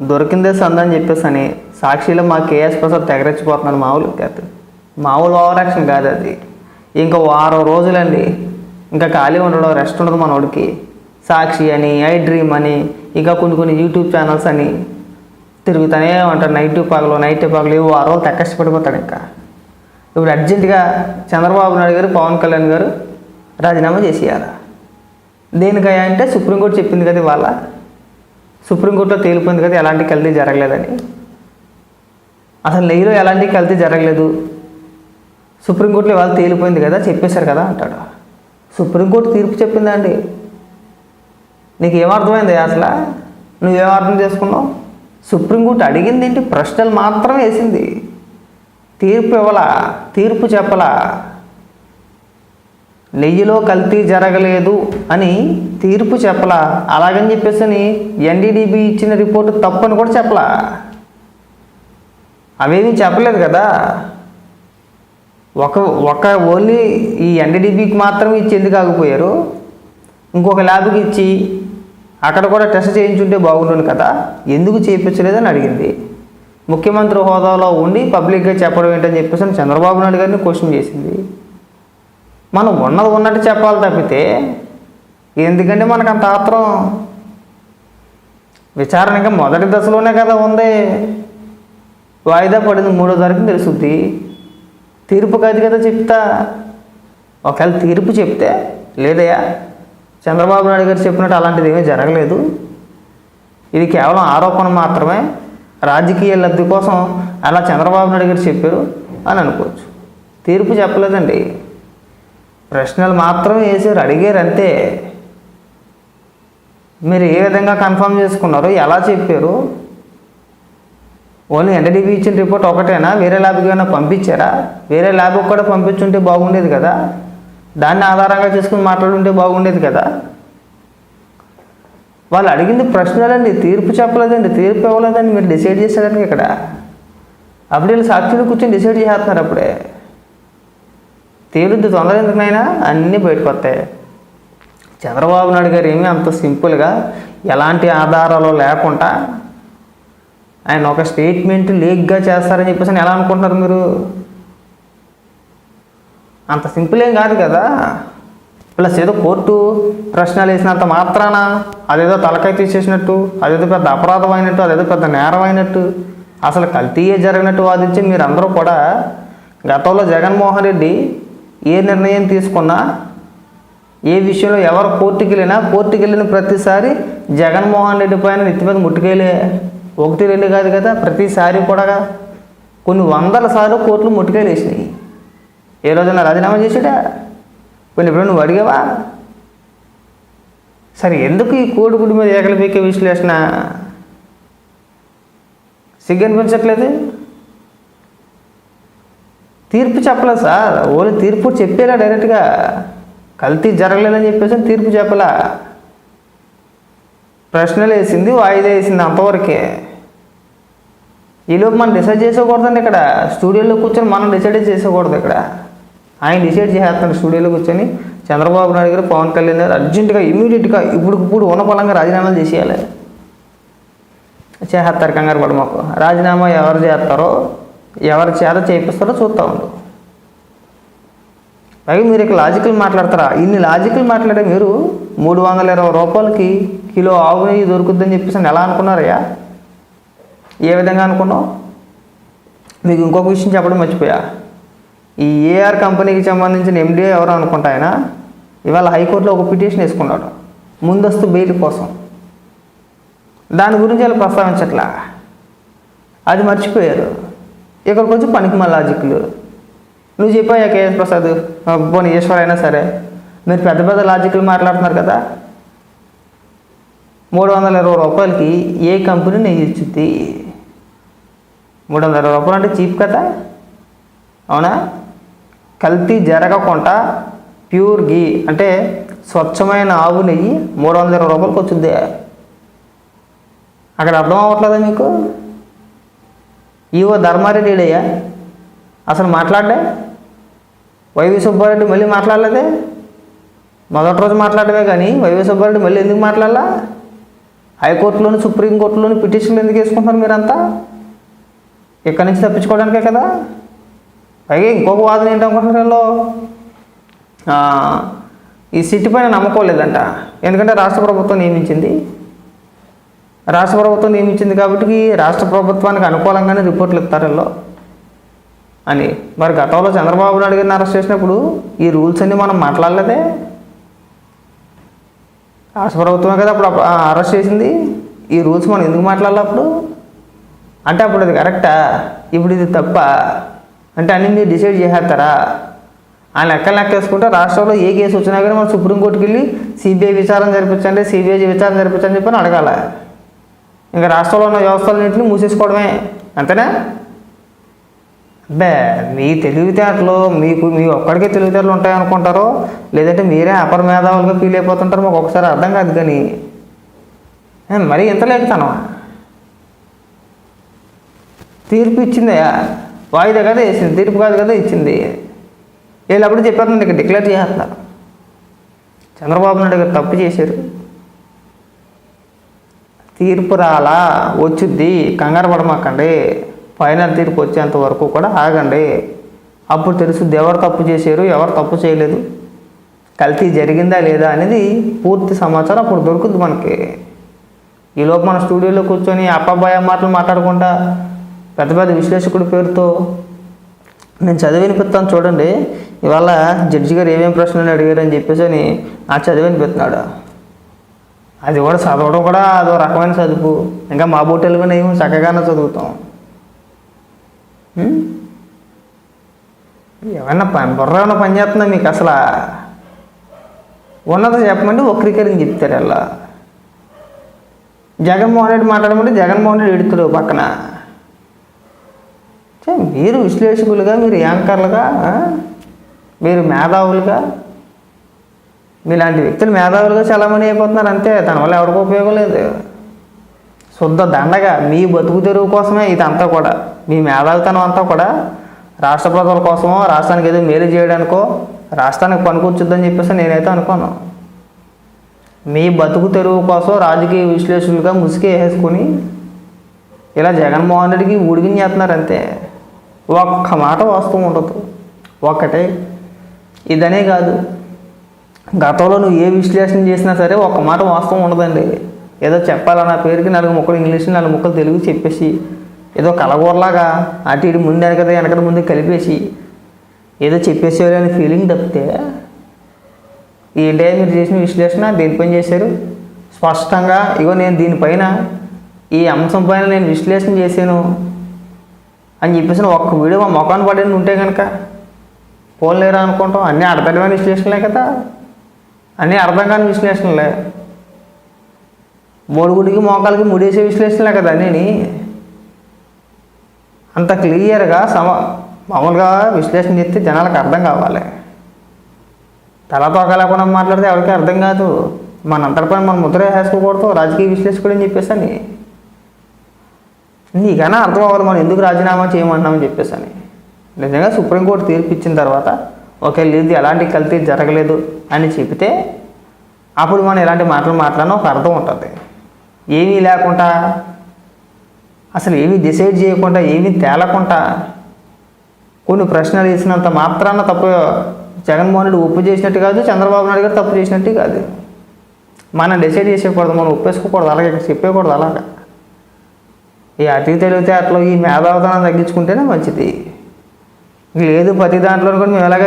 దొరికిందే సందని చెప్పేసి సాక్షిలో మా కేఎస్ ప్రసాద్ తెగరెచ్చిపోతున్నాడు. మామూలు కాదు, మామూలు ఓవర్ యాక్షన్ కాదు అది. ఇంకా వారం రోజులండి, ఇంకా ఖాళీ ఉండడం, రెస్ట్ ఉండదు మనోడికి. సాక్షి అని, ఐ డ్రీమ్ అని, ఇంకా కొన్ని యూట్యూబ్ ఛానల్స్ అని తిరుగుతూనే ఉంటాడు. నైట్ పగలు వారం రోజులు తెగ కష్టపడిపోతాడు. ఇంకా ఇప్పుడు అర్జెంటుగా చంద్రబాబు నాయుడు గారు, పవన్ కళ్యాణ్ గారు రాజీనామా చేసేయాలి. దేనికయ్యా అంటే సుప్రీంకోర్టు చెప్పింది కదా, ఇవాళ సుప్రీంకోర్టులో తేలిపోయింది కదా ఎలాంటి కల్తీ జరగలేదని. అసలు నెయ్యిలో ఎలాంటి కల్తీ జరగలేదు, సుప్రీంకోర్టులో ఇవాళ తేలిపోయింది కదా, చెప్పేశారు కదా అంటాడు. సుప్రీంకోర్టు తీర్పు చెప్పిందండి, నీకు ఏమర్థమైంది అసలు? నువ్వేం అర్థం చేసుకున్నావు? సుప్రీంకోర్టు అడిగింది ఏంటి? ప్రశ్నలు మాత్రం వేసింది, తీర్పు ఇవ్వలా, తీర్పు చెప్పలా. నెయ్యిలో కల్తీ జరగలేదు అని తీర్పు చెప్పలా. అలాగని చెప్పేసి ఎన్డీడీబీ ఇచ్చిన రిపోర్టు తప్పని కూడా చెప్పలా. అవేమీ చెప్పలేదు కదా. ఒక ఓన్లీ ఈ ఎన్డీడీబీకి మాత్రమే ఇచ్చి ఎందుకు ఆగిపోయారు? ఇంకొక ల్యాబ్కి ఇచ్చి అక్కడ కూడా టెస్ట్ చేయించుంటే బాగుంటుంది కదా, ఎందుకు చేయించలేదని అడిగింది. ముఖ్యమంత్రి హోదాలో ఉండి పబ్లిక్గా చెప్పడం ఏంటని చెప్పేసి చంద్రబాబు నాయుడు గారిని క్వశ్చన్ చేసింది. మనం ఉన్నట్టు చెప్పాలి తప్పితే, ఎందుకంటే మనకు అంత ఆత్రం. విచారణ ఇంకా మొదటి దశలోనే కదా ఉంది, వాయిదా పడింది, 3వ తారీఖున తెలుస్తుంది. తీర్పు కాదు కదా చెప్తా. ఒకవేళ తీర్పు చెప్తే, లేదయ్యా చంద్రబాబు నాయుడు గారు చెప్పినట్టు అలాంటిది ఏమీ జరగలేదు, ఇది కేవలం ఆరోపణ మాత్రమే, రాజకీయ లబ్ధి కోసం అలా చంద్రబాబు నాయుడు గారు చెప్పారు అని అనుకోవచ్చు. తీర్పు చెప్పలేదండి, ప్రశ్నలు మాత్రం వేసారు, అడిగారు అంతే. మీరు ఏ విధంగా కన్ఫర్మ్ చేసుకున్నారు, ఎలా చెప్పారు? ఓన్లీ ఎన్డీడీబీ ఇచ్చిన రిపోర్ట్ ఒకటేనా? వేరే ల్యాబ్కి ఏమైనా పంపించారా? వేరే ల్యాబ్కి కూడా పంపించుంటే బాగుండేది కదా, దాన్ని ఆధారంగా చేసుకుని మాట్లాడుంటే బాగుండేది కదా. వాళ్ళు అడిగింది ప్రశ్నలండి, తీర్పు చెప్పలేదండి, తీర్పు ఇవ్వలేదండి. మీరు డిసైడ్ చేశారండి ఇక్కడ. అప్పుడు వీళ్ళు సాక్షులు కూర్చొని డిసైడ్ చేస్తున్నారు. అప్పుడే తేలుద్ది, తొందర ఎందుకునైనా అన్నీ బయటకు వస్తాయి. చంద్రబాబు నాయుడు గారు ఏమీ అంత సింపుల్గా ఎలాంటి ఆధారాలు లేకుండా ఆయన ఒక స్టేట్మెంట్ లీక్గా చేస్తారని చెప్పేసి ఎలా అనుకుంటున్నారు మీరు? అంత సింపుల్ ఏం కాదు కదా. ప్లస్ ఏదో కోర్టు ప్రశ్నలు వేసినంత మాత్రాన అదేదో తలకాయ తీసేసినట్టు, అదేదో పెద్ద అపరాధం అయినట్టు, అదేదో పెద్ద నేరం అయినట్టు, అసలు కల్తీయే జరిగినట్టు వాదించి మీరందరూ కూడా గతంలో జగన్మోహన్ రెడ్డి ఏ నిర్ణయం తీసుకున్నా, ఏ విషయంలో ఎవరు కోర్టుకి వెళ్ళిన ప్రతిసారి జగన్మోహన్ రెడ్డి పైన నెత్తి మీద ముట్టుకేలే. 1, 2 కాదు కదా, ప్రతిసారి కూడా కొన్ని వందల సార్లు కోర్టులు ముట్టుకేలు వేసినాయి. ఏ రోజున రాజీనామా చేసాడా? కొన్ని ఎప్పుడు నువ్వు అడిగావా? సరే, ఎందుకు ఈ కోడిగుడి మీద ఏకలపీకే విశ్లేషణ? సిగ్గు అనిపించట్లేదు? తీర్పు చెప్పలేదు సార్, ఓన్లీ తీర్పు చెప్పేలా డైరెక్ట్గా కల్తీ జరగలేదని చెప్పేసి తీర్పు చెప్పలా. ప్రశ్నలు వేసింది, వాయిదా వేసింది, అంతవరకే. ఈలోపు మనం డిసైడ్ చేసుకోకూడదండి. ఇక్కడ స్టూడియోలో కూర్చొని మనం డిసైడ్ చేసుకోకూడదు. ఇక్కడ ఆయన డిసైడ్ చేస్తాడు స్టూడియోలో కూర్చొని. చంద్రబాబు నాయుడు గారు, పవన్ కళ్యాణ్ గారు అర్జెంటుగా ఇమీడియట్గా ఇప్పుడు ఉన్నపలంగా రాజీనామాలు చేసేయాలి. చేస్తారు, కంగారు పడ మాకు. రాజీనామా ఎవరు చేస్తారో, ఎవరి చేత చేపిస్తారో చూస్తూ ఉండు. పైగా మీరు ఇక లాజికల్ మాట్లాడతారా? ఇన్ని లాజికల్ మాట్లాడే మీరు 320 రూపాయలకి కిలో ఆవు నెయ్యి దొరుకుద్దని చెప్పేసి ఎలా అనుకున్నారయ్యా? ఏ విధంగా అనుకున్నావు? మీకు ఇంకొక విషయం చెప్పడం మర్చిపోయా. ఈ ఏఆర్ కంపెనీకి సంబంధించిన ఎండీఏ ఎవరు అనుకుంటా ఆయన ఇవాళ హైకోర్టులో ఒక పిటిషన్ వేసుకున్నాడు ముందస్తు బెయిల్ కోసం. దాని గురించి వాళ్ళు ప్రస్తావించట్లా, అది మర్చిపోయారు. ఇక్కడికి వచ్చి పనికి మళ్ళీ లాజిక్లు నువ్వు చెప్పాయా కేఎస్ ప్రసాద్, పోనీ ఈశ్వర్ అయినా సరే, మీరు పెద్ద లాజిక్లు మాట్లాడుతున్నారు కదా. 320 రూపాయలకి ఏ కంపెనీ నెయ్యి ఇచ్చుద్ది? 320 రూపాయలు అంటే చీప్ కదా, అవునా? కల్తీ జరగకుండా ప్యూర్ గీ అంటే స్వచ్ఛమైన ఆవు నెయ్యి 320 రూపాయలకి వచ్చింది. అక్కడ అర్థం అవ్వట్లేదా మీకు? ఈవో ధర్మారెడ్డి అయ్యా అసలు మాట్లాడే, వైవి సుబ్బారెడ్డి మళ్ళీ మాట్లాడలేదే. మొదటి రోజు మాట్లాడమే కానీ వైవి సుబ్బారెడ్డి మళ్ళీ ఎందుకు మాట్లాడాలా? హైకోర్టులోని సుప్రీంకోర్టులోని పిటిషన్లు ఎందుకు వేసుకుంటున్నారు మీరంతా? ఇక్కడి నుంచి తప్పించుకోవడానికే కదా. పైగా ఇంకొక వాదన ఏంటనుకుంటున్నారు వీళ్ళు, ఈ సిట్ పైన నమ్మకం లేదంట. ఎందుకంటే రాష్ట్ర ప్రభుత్వం నియమించింది. రాష్ట్ర ప్రభుత్వం నియమించింది కాబట్టి రాష్ట్ర ప్రభుత్వానికి అనుకూలంగానే రిపోర్ట్లు ఇస్తారు వీళ్ళు అని. మరి గతంలో చంద్రబాబు నాయుడు గారిని అరెస్ట్ చేసినప్పుడు ఈ రూల్స్ అన్నీ మనం మాట్లాడలేదే. రాష్ట్ర ప్రభుత్వమే కదా అప్పుడు అరెస్ట్ చేసింది. ఈ రూల్స్ మనం ఎందుకు మాట్లాడాలి అప్పుడు? అంటే అప్పుడు అది కరెక్టా, ఇప్పుడు ఇది తప్ప అంటే అన్నీ మీరు డిసైడ్ చేసేస్తారా? ఆ లెక్కలు లెక్కేసుకుంటే రాష్ట్రంలో ఏ కేసు వచ్చినా కానీ మనం సుప్రీంకోర్టుకి వెళ్ళి సిబిఐ విచారణ జరిపించండి, సిబిఐ విచారణ జరిపించని చెప్పని అడగాల. ఇంకా రాష్ట్రంలో ఉన్న వ్యవస్థలన్నింటినీ మూసేసుకోవడమే, అంతేనా? అబ్బే, మీ తెలివితేటలు మీ ఒక్కడికే తెలివితేటలు ఉంటాయనుకుంటారో, లేదంటే మీరే అపర మేధావులుగా ఫీల్ అయిపోతుంటారో మాకు ఒకసారి అర్థం కాదు. కానీ మరీ ఎంత లేకుతాను. తీర్పు ఇచ్చిందయా, వాయిదా కదా వేసింది, తీర్పు కాదు కదా ఇచ్చింది. వీళ్ళు అప్పుడు చెప్పారు, ఇక్కడ డిక్లేర్ చేస్తున్నారు చంద్రబాబు నాయుడు గారు తప్పు చేశారు, తీర్పు రాలా, వచ్చుద్ది, కంగారు పడమాకండి, ఫైనల్ తీర్పు వచ్చేంత వరకు కూడా ఆగండి, అప్పుడు తెలుసుద్ది ఎవరు తప్పు చేశారు ఎవరు తప్పు చేయలేదు, కల్తీ జరిగిందా లేదా అనేది పూర్తి సమాచారం అప్పుడు దొరుకుద్ది మనకి. ఈలోపు మన స్టూడియోలో కూర్చొని అప్పబాయ మాటలు మాట్లాడకుండా పెద్ద పెద్ద విశ్లేషకుడి పేరుతో నేను చదివినిపిస్తాను చూడండి, ఇవాళ జడ్జి గారు ఏమేమి ప్రశ్నలు అడిగారు అని చెప్పేసి అని ఆ చదివినిపిస్తున్నాడు. అది కూడా చదవడం కూడా అదో రకమైన చదువు. ఇంకా మా బోటెలు కూడా ఏమో చక్కగానే చదువుతాం. ఏమన్నా బుర్ర ఏమన్నా పని చేస్తుందా మీకు? అసలు ఉన్నది చెప్పమంటే వక్రీకరించి చెప్తారు. అలా జగన్మోహన్ రెడ్డి మాట్లాడమంటే జగన్మోహన్ రెడ్డి ఎడుతాడు పక్కన. మీరు విశ్లేషకులుగా, మీరు యాంకర్లుగా, మీరు మేధావులుగా, మీలాంటి వ్యక్తులు మేధావులుగా చాలామంది అయిపోతున్నారు అంతే. దానివల్ల ఎవరికీ ఉపయోగం లేదు. శుద్ధ దండగా మీ బతుకు తెరువు కోసమే ఇదంతా కూడా. మీ మేధావితనం అంతా కూడా రాష్ట్ర ప్రజల కోసమో, రాష్ట్రానికి ఏదో మేలు చేయడానికో, రాష్ట్రానికి పనికొచ్చుద్దని చెప్పేసి నేనైతే అనుకోను. మీ బతుకు తెరువు కోసం రాజకీయ విశ్లేషకులుగా ముసుగు వేసుకుని ఇలా జగన్మోహన్ రెడ్డికి ఉడిగిని చేస్తున్నారు అంతే. ఒక్క మాట వాస్తవం ఉండదు. ఒక్కటే ఇదనే కాదు, గతంలో నువ్వు ఏ విశ్లేషణ చేసినా సరే ఒక్క మాట వాస్తవం ఉండదండి. ఏదో చెప్పాలన్న పేరుకి 4 ముక్కలు ఇంగ్లీష్ 4 ముక్కలు తెలుగు చెప్పేసి ఏదో కలగూరలాగా అటు ఇటు ముందు వెనకద ముందు కలిపేసి ఏదో చెప్పేసేవారు అనే ఫీలింగ్ తప్పితే ఏంటే మీరు చేసిన విశ్లేషణ దేనిపైన చేశారు? స్పష్టంగా ఇగో నేను దీనిపైన ఈ అంశం పైన నేను విశ్లేషణ చేశాను అని చెప్పేసి ఒక్క వీడియో మా మొఖాన్ని పడేది ఉంటే కనుక పోలేరా అనుకుంటాం. అన్నీ అర్థమైన విశ్లేషణలే కదా, అన్నీ అర్థం కాని విశ్లేషణలే. మూడుగుడికి మోకాలకి ముడేసే విశ్లేషణలే కదా నేను. అంత క్లియర్గా మామూలుగా విశ్లేషణ చేస్తే జనాలకు అర్థం కావాలి. తలతోక లేకుండా మాట్లాడితే ఎవరికి అర్థం కాదు. మనంతటిపైన మనం ముద్ర వేసుకోకూడదు రాజకీయ విశ్లేషకుడు అని చెప్పేసి అని. నీకైనా అర్థం అవ్వాలి మనం ఎందుకు రాజీనామా చేయమన్నామని చెప్పేసి అని. నిజంగా సుప్రీంకోర్టు తీర్పు ఇచ్చిన తర్వాత ఒకవేళ ఇది ఎలాంటి కల్తీ జరగలేదు అని చెబితే అప్పుడు మనం ఎలాంటి మాటలు మాట్లాడినా ఒక అర్థం ఉంటుంది. ఏమీ లేకుండా, అసలు ఏమీ డిసైడ్ చేయకుండా, ఏమీ తేలకుండా కొన్ని ప్రశ్నలు వేసినంత మాత్రాన తప్పు జగన్మోహన్ రెడ్డి ఒప్పు చేసినట్టు కాదు, చంద్రబాబు నాయుడు గారు తప్పు చేసినట్టు కాదు. మనం డిసైడ్ చేసేయకూడదు, మనం ఒప్పేసుకోకూడదు, అలాగే చెప్పేయకూడదు. అలాగా ఈ అతి తెలివితే అట్లా ఈ మేధావితనం తగ్గించుకుంటేనే మంచిది. లేదు ప్రతి దాంట్లో కూడా మేము ఎలాగైతే